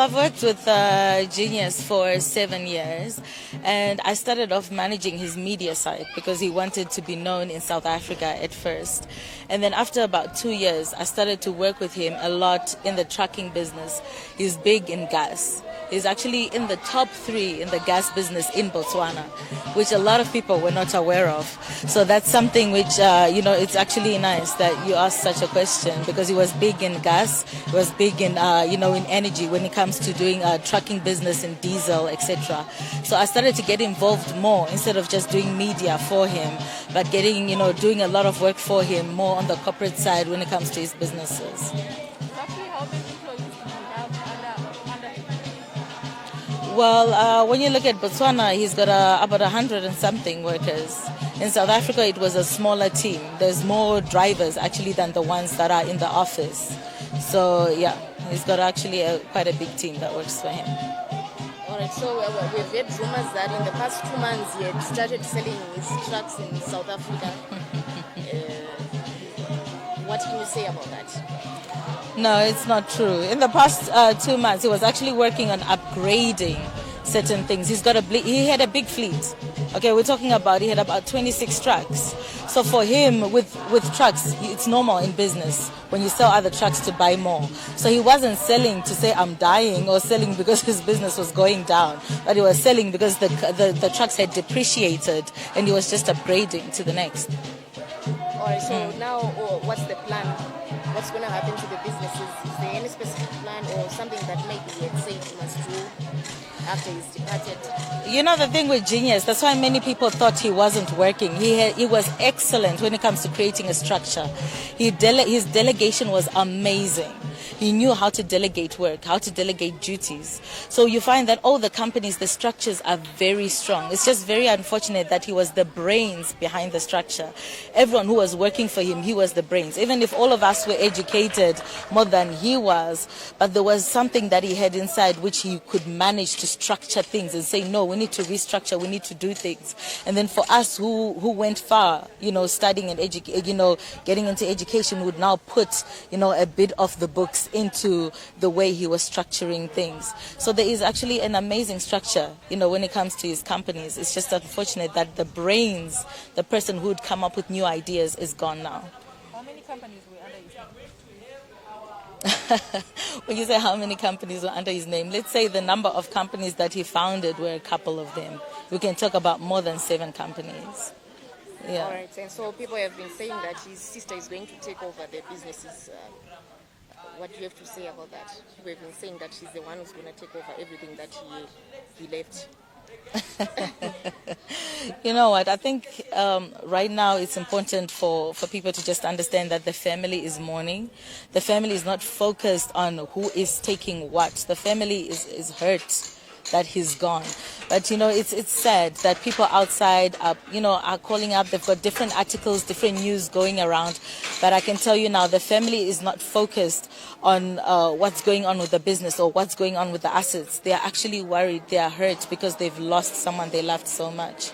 I've worked with Genius for 7 years, and I started off managing his media side because he wanted to be known in South Africa at first. And then after about 2 years, I started to work with him a lot in the trucking business. He's big in gas. He's actually in the top 3 in the gas business in Botswana, which a lot of people were not aware of. So that's something which, it's actually nice that you asked such a question, because he was big in gas, he was big in, in energy when it comes to doing trucking business in diesel, etc. So I started to get involved more instead of just doing media for him, but doing a lot of work for him more on the corporate side when it comes to his businesses. Roughly how many employees do you have under him? Well, when you look at Botswana, he's got about 100 and something workers. In South Africa, it was a smaller team. There's more drivers actually than the ones that are in the office. So yeah, he's got actually quite a big team that works for him. All right, so we've heard rumors that in the past 2 months he had started selling his trucks in South Africa. What can you say about that? No, it's not true. In the past 2 months, he was actually working on upgrading certain things. He had a big fleet. Okay, we're talking about he had about 26 trucks. So for him, with trucks, it's normal in business when you sell other trucks to buy more. So he wasn't selling to say I'm dying or selling because his business was going down, but he was selling because the trucks had depreciated and he was just upgrading to the next. All right, so now what's the plan? What's going to happen to the businesses? Is there any specific plan or something that maybe he had said he must do after he's departed? You know the thing with Genius, that's why many people thought he wasn't working. He was excellent when it comes to creating a structure. His delegation was amazing. He knew how to delegate work, how to delegate duties. So you find that all the companies, the structures are very strong. It's just very unfortunate that he was the brains behind the structure. Everyone who was working for him, he was the brains. Even if all of us were educated more than he was, but there was something that he had inside which he could manage to structure things and say, no, we need to restructure, we need to do things. And then for us who went far, studying and getting into education, would now put, a bit of the books into the way he was structuring things. So there is actually an amazing structure, when it comes to his companies. It's just unfortunate that the brains, the person who would come up with new ideas, is gone now. How many companies were under his name? When you say how many companies were under his name, let's say the number of companies that he founded were a couple of them. We can talk about more than 7 companies. Yeah. All right, and so people have been saying that his sister is going to take over the businesses. What do you have to say about that? People have been saying that she's the one who's going to take over everything that he left. You know what? I think right now it's important for people to just understand that the family is mourning. The family is not focused on who is taking what. The family is hurt that he's gone. But it's sad that people outside are calling up. They've got different articles, different news going around. But I can tell you now, the family is not focused on what's going on with the business or what's going on with the assets. They are actually worried. They are hurt because they've lost someone they loved so much.